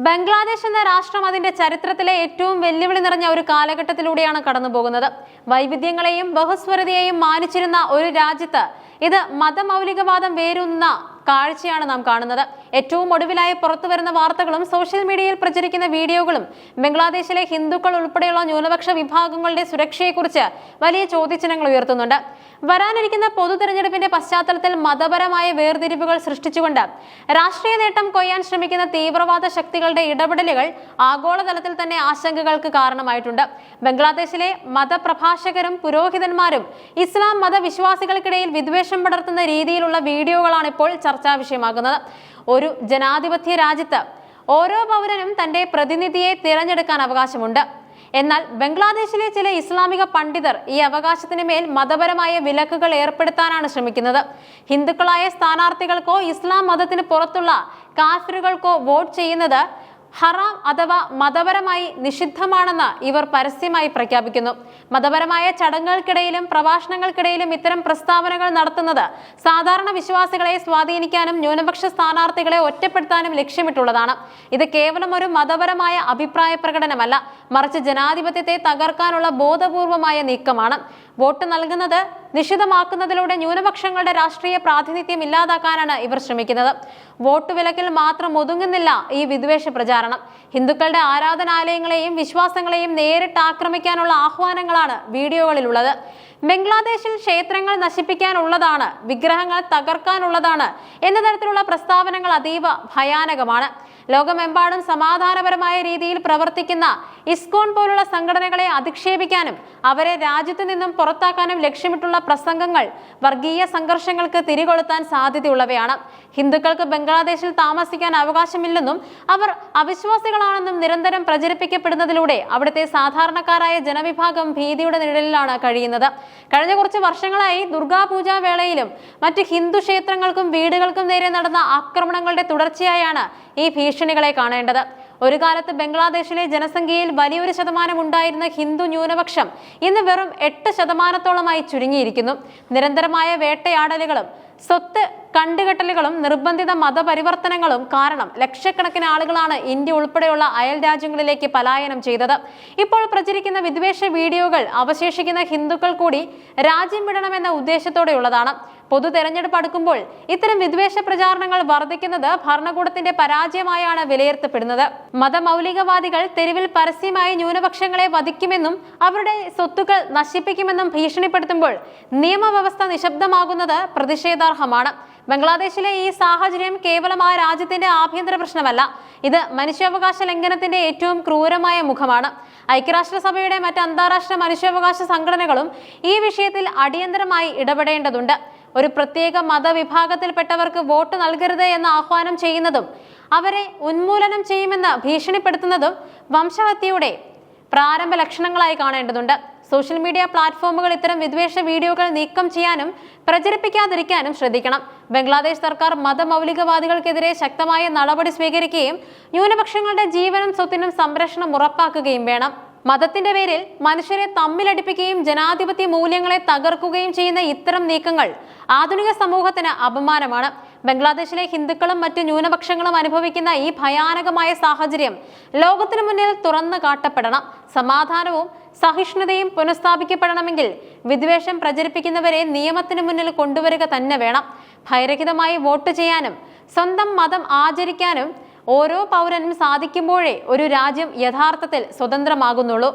ബംഗ്ലാദേശ് എന്ന രാഷ്ട്രം അതിന്റെ ചരിത്രത്തിലെ ഏറ്റവും വെല്ലുവിളി നിറഞ്ഞ ഒരു കാലഘട്ടത്തിലൂടെയാണ് കടന്നുപോകുന്നത്. വൈവിധ്യങ്ങളെയും ബഹുസ്വരതയെയും മാനിച്ചിരുന്ന ഒരു രാജ്യത്ത് ഇത് മതമൗലികവാദം വേരൂന്നുന്ന കാഴ്ചയാണ് നാം കാണുന്നത്. ഏറ്റവും ഒടുവിലായി പുറത്തുവരുന്ന വാർത്തകളും സോഷ്യൽ മീഡിയയിൽ പ്രചരിക്കുന്ന വീഡിയോകളും ബംഗ്ലാദേശിലെ ഹിന്ദുക്കൾ ഉൾപ്പെടെയുള്ള ന്യൂനപക്ഷ വിഭാഗങ്ങളുടെ സുരക്ഷയെക്കുറിച്ച് വലിയ ചോദ്യചിഹ്നങ്ങൾ ഉയർത്തുന്നുണ്ട്. വരാനിരിക്കുന്ന പൊതു തെരഞ്ഞെടുപ്പിന്റെ പശ്ചാത്തലത്തിൽ മതപരമായ വേർതിരിവുകൾ സൃഷ്ടിച്ചുകൊണ്ട് രാഷ്ട്രീയ നേട്ടം കൊയ്യാൻ ശ്രമിക്കുന്ന തീവ്രവാദ ശക്തികളുടെ ഇടപെടലുകൾ ആഗോളതലത്തിൽ തന്നെ ആശങ്കകൾക്ക് കാരണമായിട്ടുണ്ട്. ബംഗ്ലാദേശിലെ മതപ്രഭാഷകരും പുരോഹിതന്മാരും ഇസ്ലാം മതവിശ്വാസികൾക്കിടയിൽ വിദ്വേഷം പടർത്തുന്ന രീതിയിലുള്ള വീഡിയോകളാണ് ഇപ്പോൾ ചർച്ചാ വിഷയമാകുന്നത്. ഒരു ജനാധിപത്യ രാജ്യത്ത് ഓരോ പൗരനും തന്റെ പ്രതിനിധിയെ തിരഞ്ഞെടുക്കാൻ അവകാശമുണ്ട്. എന്നാൽ ബംഗ്ലാദേശിലെ ചില ഇസ്ലാമിക പണ്ഡിതർ ഈ അവകാശത്തിന് മേൽ മതപരമായ വിലക്കുകൾ ഏർപ്പെടുത്താനാണ് ശ്രമിക്കുന്നത്. ഹിന്ദുക്കളായ സ്ഥാനാർത്ഥികൾക്കോ ഇസ്ലാം മതത്തിന് പുറത്തുള്ള കാഫിറുകൾക്കോ വോട്ട് ചെയ്യുന്നത് ഹറാം അഥവാ മതപരമായി നിഷിദ്ധമാണെന്ന് ഇവർ പരസ്യമായി പ്രഖ്യാപിക്കുന്നു. മതപരമായ ചടങ്ങുകൾക്കിടയിലും പ്രഭാഷണങ്ങൾക്കിടയിലും ഇത്തരം പ്രസ്താവനകൾ നടത്തുന്നത് സാധാരണ വിശ്വാസികളെ സ്വാധീനിക്കാനും ന്യൂനപക്ഷ സ്ഥാനാർത്ഥികളെ ഒറ്റപ്പെടുത്താനും ലക്ഷ്യമിട്ടുള്ളതാണ്. ഇത് കേവലം ഒരു മതപരമായ അഭിപ്രായ പ്രകടനമല്ല, മറിച്ച് ജനാധിപത്യത്തെ തകർക്കാനുള്ള ബോധപൂർവമായ നീക്കമാണ്. വോട്ട് നൽകുന്നത് നിഷിദ്ധമാക്കുന്നതിലൂടെ ന്യൂനപക്ഷങ്ങളുടെ രാഷ്ട്രീയ പ്രാതിനിധ്യം ഇല്ലാതാക്കാനാണ് ഇവർ ശ്രമിക്കുന്നത്. വോട്ട് വിലക്കിൽ മാത്രം ഒതുങ്ങുന്നില്ല ഈ വിദ്വേഷ പ്രചാരണം. ഹിന്ദുക്കളുടെ ആരാധനാലയങ്ങളെയും വിശ്വാസങ്ങളെയും നേരിട്ട് ആക്രമിക്കാനുള്ള ആഹ്വാനങ്ങളാണ് വീഡിയോകളിലുള്ളത്. ബംഗ്ലാദേശിൽ ക്ഷേത്രങ്ങൾ നശിപ്പിക്കാനുള്ളതാണ്, വിഗ്രഹങ്ങൾ തകർക്കാനുള്ളതാണ് എന്ന തരത്തിലുള്ള പ്രസ്താവനകൾ അതീവ ഭയാനകമാണ്. ലോകമെമ്പാടും സമാധാനപരമായ രീതിയിൽ പ്രവർത്തിക്കുന്ന ഇസ്കോൺ പോലുള്ള സംഘടനകളെ അധിക്ഷേപിക്കാനും അവരെ രാജ്യത്തു നിന്നും പുറത്താക്കാനും ലക്ഷ്യമിട്ടുള്ള പ്രസംഗങ്ങൾ വർഗീയ സംഘർഷങ്ങൾക്ക് തിരികൊളുത്താൻ സാധ്യതയുള്ളവയാണ്. ഹിന്ദുക്കൾക്ക് ബംഗ്ലാദേശിൽ താമസിക്കാൻ അവകാശമില്ലെന്നും അവർ അവിശ്വാസികളാണെന്നും നിരന്തരം പ്രചരിപ്പിക്കപ്പെടുന്നതിലൂടെ അവിടുത്തെ സാധാരണക്കാരായ ജനവിഭാഗം ഭീതിയുടെ നിഴലിലാണ് കഴിയുന്നത്. കഴിഞ്ഞ കുറച്ച് വർഷങ്ങളായി ദുർഗാപൂജ വേളയിലും മറ്റ് ഹിന്ദു ക്ഷേത്രങ്ങൾക്കും വീടുകൾക്കും നേരെ നടന്ന ആക്രമണങ്ങളുടെ തുടർച്ചയായാണ് ഈ ഭീഷണികളെ കാണേണ്ടത്. ഒരു കാലത്ത് ബംഗ്ലാദേശിലെ ജനസംഖ്യയിൽ വലിയൊരു ശതമാനം ഉണ്ടായിരുന്ന ഹിന്ദു ന്യൂനപക്ഷം ഇന്ന് വെറും 8% ചുരുങ്ങിയിരിക്കുന്നു. നിരന്തരമായ വേട്ടയാടലുകളും സ്വത്ത് കണ്ടുകെട്ടലുകളും നിർബന്ധിത മതപരിവർത്തനങ്ങളും കാരണം ലക്ഷക്കണക്കിന് ആളുകളാണ് ഇന്ത്യ ഉൾപ്പെടെയുള്ള അയൽ രാജ്യങ്ങളിലേക്ക് പലായനം ചെയ്തത്. ഇപ്പോൾ പ്രചരിക്കുന്ന വിദ്വേഷ വീഡിയോകൾ അവശേഷിക്കുന്ന ഹിന്ദുക്കൾ കൂടി രാജ്യം വിടണമെന്ന ഉദ്ദേശത്തോടെയുള്ളതാണ്. പൊതു തെരഞ്ഞെടുപ്പ് അടുക്കുമ്പോൾ ഇത്തരം വിദ്വേഷ പ്രചാരണങ്ങൾ വർദ്ധിക്കുന്നത് ഭരണകൂടത്തിന്റെ പരാജയമായാണ് വിലയിരുത്തപ്പെടുന്നത്. മതമൗലികവാദികൾ തെരുവിൽ പരസ്യമായി ന്യൂനപക്ഷങ്ങളെ വധിക്കുമെന്നും അവരുടെ സ്വത്തുക്കൾ നശിപ്പിക്കുമെന്നും ഭീഷണിപ്പെടുത്തുമ്പോൾ നിയമവ്യവസ്ഥ നിശബ്ദമാകുന്നത് പ്രതിഷേധാർഹമാണ്. ബംഗ്ലാദേശിലെ ഈ സാഹചര്യം കേവലം ആ രാജ്യത്തിന്റെ ആഭ്യന്തര പ്രശ്നമല്ല, ഇത് മനുഷ്യാവകാശ ലംഘനത്തിന്റെ ഏറ്റവും ക്രൂരമായ മുഖമാണ്. ഐക്യരാഷ്ട്രസഭയുടെ മറ്റ് അന്താരാഷ്ട്ര മനുഷ്യാവകാശ സംഘടനകളും ഈ വിഷയത്തിൽ അടിയന്തരമായി ഇടപെടേണ്ടതുണ്ട്. ഒരു പ്രത്യേക മതവിഭാഗത്തിൽപ്പെട്ടവർക്ക് വോട്ട് നൽകരുത് എന്ന് ആഹ്വാനം ചെയ്യുന്നതും അവരെ ഉന്മൂലനം ചെയ്യുമെന്ന് ഭീഷണിപ്പെടുത്തുന്നതും വംശഹത്യയുടെ പ്രാരംഭ ലക്ഷണങ്ങളായി കാണേണ്ടതുണ്ട്. സോഷ്യൽ മീഡിയ പ്ലാറ്റ്ഫോമുകൾ ഇത്തരം വിദ്വേഷ വീഡിയോകൾ നീക്കം ചെയ്യാനും പ്രചരിപ്പിക്കാതിരിക്കാനും ശ്രദ്ധിക്കണം. ബംഗ്ലാദേശ് സർക്കാർ മതമൗലികവാദികൾക്കെതിരെ ശക്തമായ നടപടി സ്വീകരിക്കുകയും ന്യൂനപക്ഷങ്ങളുടെ ജീവനും സ്വത്തിനും സംരക്ഷണം ഉറപ്പാക്കുകയും വേണം. മതത്തിന്റെ പേരിൽ മനുഷ്യരെ തമ്മിലടിപ്പിക്കുകയും ജനാധിപത്യ മൂല്യങ്ങളെ തകർക്കുകയും ചെയ്യുന്ന ഇത്തരം നീക്കങ്ങൾ ആധുനിക സമൂഹത്തിന് അപമാനമാണ്. ബംഗ്ലാദേശിലെ ഹിന്ദുക്കളും മറ്റ് ന്യൂനപക്ഷങ്ങളും അനുഭവിക്കുന്ന ഈ ഭയാനകമായ സാഹചര്യം ലോകത്തിനു മുന്നിൽ തുറന്നു കാട്ടപ്പെടണം. സമാധാനവും സഹിഷ്ണുതയും പുനഃസ്ഥാപിക്കപ്പെടണമെങ്കിൽ വിദ്വേഷം പ്രചരിപ്പിക്കുന്നവരെ നിയമത്തിന് മുന്നിൽ കൊണ്ടുവരിക തന്നെ വേണം. ഭയരഹിതമായി വോട്ട് ചെയ്യാനും സ്വന്തം മതം ആചരിക്കാനും ഓരോ പൗരനും സാധിക്കുമ്പോഴേ ഒരു രാജ്യം യഥാർത്ഥത്തിൽ സ്വതന്ത്രമാകുന്നുള്ളൂ.